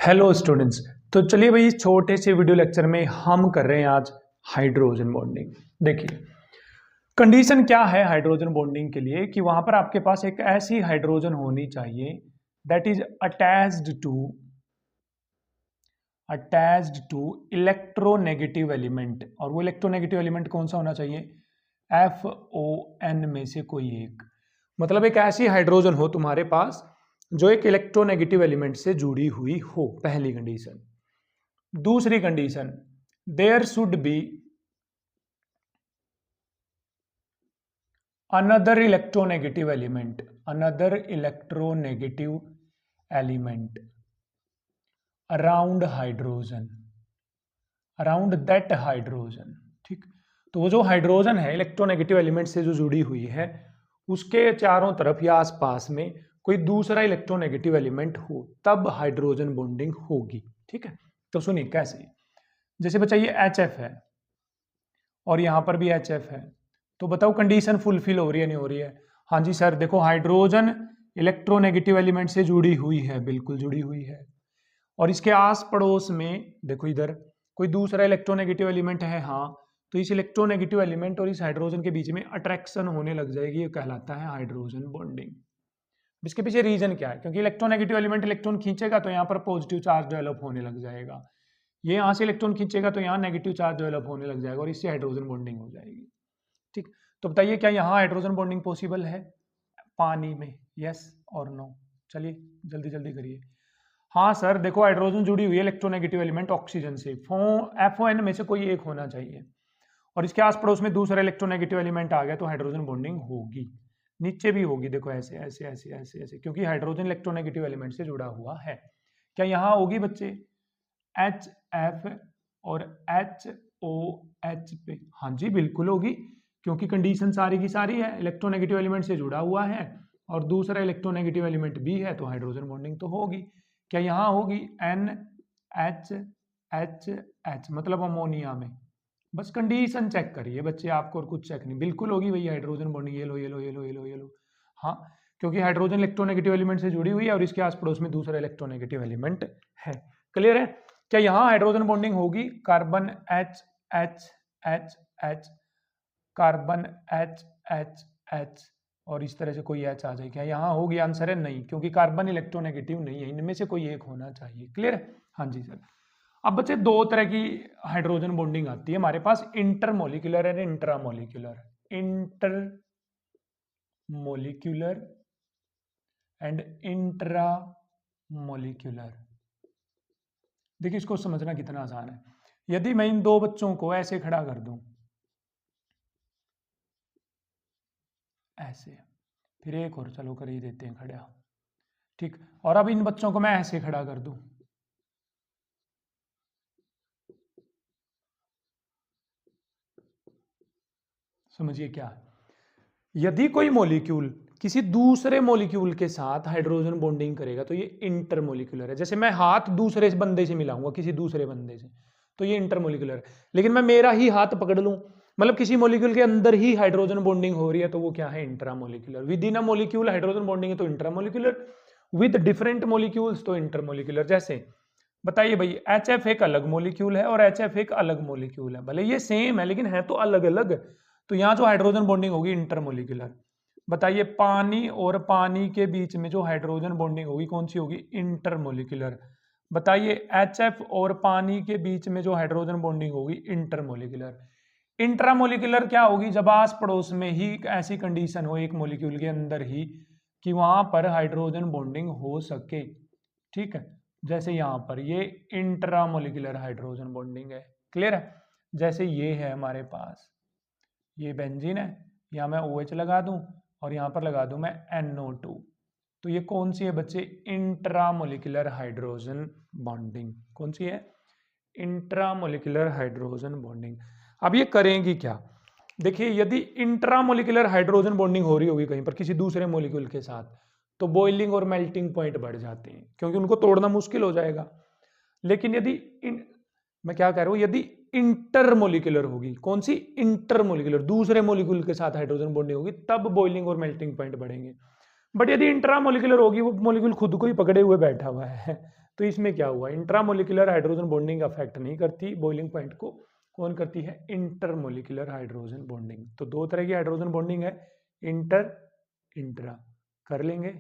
Hello students. तो चलिए भाई, इस छोटे से वीडियो लेक्चर में हम कर रहे हैं आज हाइड्रोजन बॉन्डिंग। देखिए, कंडीशन क्या है हाइड्रोजन बॉन्डिंग के लिए कि वहां पर आपके पास एक ऐसी हाइड्रोजन होनी चाहिए that is attached to electronegative element. और वो इलेक्ट्रोनेगेटिव एलिमेंट कौन सा होना चाहिए? FON में से कोई एक। मतलब एक ऐसी हाइड्रोजन हो तुम्हारे पास जो एक इलेक्ट्रोनेगेटिव एलिमेंट से जुड़ी हुई हो, पहली कंडीशन। दूसरी condition, there should be another electronegative element around that hydrogen. ठीक, तो वो जो हाइड्रोजन है इलेक्ट्रोनेगेटिव एलिमेंट से जो जुड़ी हुई है, उसके चारों तरफ या आसपास में कोई दूसरा इलेक्ट्रोनेगेटिव एलिमेंट हो, तब हाइड्रोजन बॉन्डिंग होगी। ठीक है, तो सुनिए कैसे। जैसे बच्चा ये HF है और यहां पर भी HF है, तो बताओ कंडीशन फुलफिल हो रही है नहीं हो रही है? हाँ जी सर, देखो हाइड्रोजन इलेक्ट्रोनेगेटिव एलिमेंट से जुड़ी हुई है, बिल्कुल जुड़ी हुई है। और इसके आस पड़ोस में देखो इधर कोई दूसरा इलेक्ट्रोनेगेटिव एलिमेंट है, हाँ, तो इस इलेक्ट्रोनेगेटिव एलिमेंट और इस हाइड्रोजन के बीच में अट्रैक्शन होने लग जाएगी, ये कहलाता है हाइड्रोजन बॉन्डिंग। इसके पीछे रीजन क्या है? क्योंकि इलेक्ट्रोनेगेटिव एलिमेंट इलेक्ट्रॉन खींचेगा तो यहाँ पर पॉजिटिव चार्ज डेवलप होने लग जाएगा, ये यहाँ से इलेक्ट्रॉन खींचेगा तो यहाँ नेगेटिव चार्ज डेवलप होने लग जाएगा और इससे हाइड्रोजन बॉन्डिंग हो जाएगी। ठीक, तो बताइए क्या यहाँ हाइड्रोजन बॉन्डिंग पॉसिबल है पानी में? यस और नो? चलिए जल्दी जल्दी करिए। हाँ सर, देखो हाइड्रोजन जुड़ी हुई है इलेक्ट्रोनेगेटिव एलिमेंट ऑक्सीजन से, FON में से कोई एक होना चाहिए और इसके आस पड़ोस में दूसरा इलेक्ट्रोनेगेटिव एलिमेंट आ गया तो हाइड्रोजन बॉन्डिंग होगी। नीचे भी होगी, देखो ऐसे ऐसे ऐसे ऐसे ऐसे, क्योंकि हाइड्रोजन इलेक्ट्रोनेगेटिव एलिमेंट से जुड़ा हुआ है। क्या यहाँ होगी बच्चे HF और HOH पे? हाँ जी बिल्कुल होगी, क्योंकि कंडीशन सारी की सारी है, इलेक्ट्रोनेगेटिव एलिमेंट से जुड़ा हुआ है और दूसरा इलेक्ट्रोनेगेटिव एलिमेंट भी है, तो हाइड्रोजन बॉन्डिंग तो होगी। क्या यहाँ होगी NHHH, मतलब अमोनिया में? बस कंडीशन चेक करिए बच्चे, आपको और कुछ चेक नहीं, बिल्कुल होगी भैया हाइड्रोजन बॉन्डिंग। ये लो ये लो ये लो ये लो ये लो, हाँ, क्योंकि हाइड्रोजन इलेक्ट्रोनेगेटिव एलिमेंट से जुड़ी हुई है और इसके आस पड़ोस में दूसरा इलेक्ट्रोनेगेटिव एलिमेंट है। क्लियर है? क्या यहाँ हाइड्रोजन बॉन्डिंग होगी? कार्बन HHHH, कार्बन HHH और इस तरह से कोई H आ जाए, क्या यहाँ होगी? आंसर है नहीं, क्योंकि कार्बन इलेक्ट्रोनेगेटिव नहीं है, इनमें से कोई एक होना चाहिए। क्लियर है? हाँ जी सर। अब बच्चे दो तरह की हाइड्रोजन बॉन्डिंग आती है हमारे पास, intermolecular and intramolecular. Intermolecular and intramolecular. देखिए इसको समझना कितना आसान है। यदि मैं इन दो बच्चों को ऐसे खड़ा कर दूं, ऐसे, फिर एक और चलो कर ही देते हैं खड़ा, ठीक, और अब इन बच्चों को मैं ऐसे खड़ा कर दूं, समझिए क्या है। यदि कोई मॉलिक्यूल किसी दूसरे मॉलिक्यूल के साथ हाइड्रोजन बॉन्डिंग करेगा तो ये इंटरमोलिक्यूलर है। जैसे मैं हाथ दूसरे बंदे से मिलाऊंगा, किसी दूसरे बंदे से, तो ये इंटरमोलिक्यूलर है। लेकिन मैं मेरा ही हाथ पकड़ लूं, मतलब किसी मॉलिक्यूल के अंदर ही हाइड्रोजन बॉन्डिंग हो रही है, तो वो क्या है? Intramolecular. With in a molecule hydrogen bonding है तो इंट्रामोलिक्यूलर, विद डिफरेंट मॉलिक्यूल्स तो इंटरमोलिक्यूलर। जैसे बताइए भाई, HF एक अलग मॉलिक्यूल है और HF एक अलग मॉलिक्यूल है, भले ये सेम है लेकिन है तो अलग अलग, तो यहाँ जो हाइड्रोजन बॉन्डिंग होगी इंटरमोलिक्यूलर। बताइए पानी और पानी के बीच में जो हाइड्रोजन बॉन्डिंग होगी कौन सी होगी? इंटरमोलिक्यूलर। बताइए HF और पानी के बीच में जो हाइड्रोजन बॉन्डिंग होगी इंटरमोलिक्यूलर। इंट्रामोलिक्यूलर क्या होगी? जब आस पड़ोस में ही ऐसी कंडीशन हो एक मॉलिक्यूल के अंदर ही कि वहां पर हाइड्रोजन बॉन्डिंग हो सके। ठीक है, जैसे यहाँ पर ये इंट्रामोलिक्यूलर हाइड्रोजन बॉन्डिंग है। क्लियर है? जैसे ये है हमारे पास, ये बेंजीन है, यहाँ मैं OH लगा दूं और यहाँ पर लगा दूं मैं NO2, तो ये कौन सी है बच्चे? Intramolecular hydrogen bonding. कौन सी है? Intramolecular hydrogen bonding. अब ये करेंगी क्या? देखिए, यदि इंट्रामोलिक्यूलर हाइड्रोजन बॉन्डिंग हो रही होगी कहीं पर किसी दूसरे मॉलिक्यूल के साथ, तो बॉइलिंग और मेल्टिंग पॉइंट बढ़ जाते हैं, क्योंकि उनको तोड़ना मुश्किल हो जाएगा। लेकिन यदि मैं क्या कह रहा हूं, यदि इंटरमोलिक्यूलर होगी, कौन सी? इंटरमोलिक्यूलर, दूसरे मॉलिक्यूल के साथ हाइड्रोजन बॉन्डिंग होगी, तब बॉइलिंग और मेल्टिंग पॉइंट बढ़ेंगे। बट यदि इंट्रामोलिक्यूलर होगी, वो मॉलिक्यूल खुद को ही पकड़े हुए बैठा हुआ है, तो इसमें क्या हुआ, इंट्रामोलिकुलर हाइड्रोजन बॉन्डिंग अफेक्ट नहीं करती बॉइलिंग पॉइंट को, कौन करती है, इंटरमोलिकुलर हाइड्रोजन बॉन्डिंग। तो दो तरह की हाइड्रोजन बॉन्डिंग है, इंटर, इंट्रा, कर लेंगे।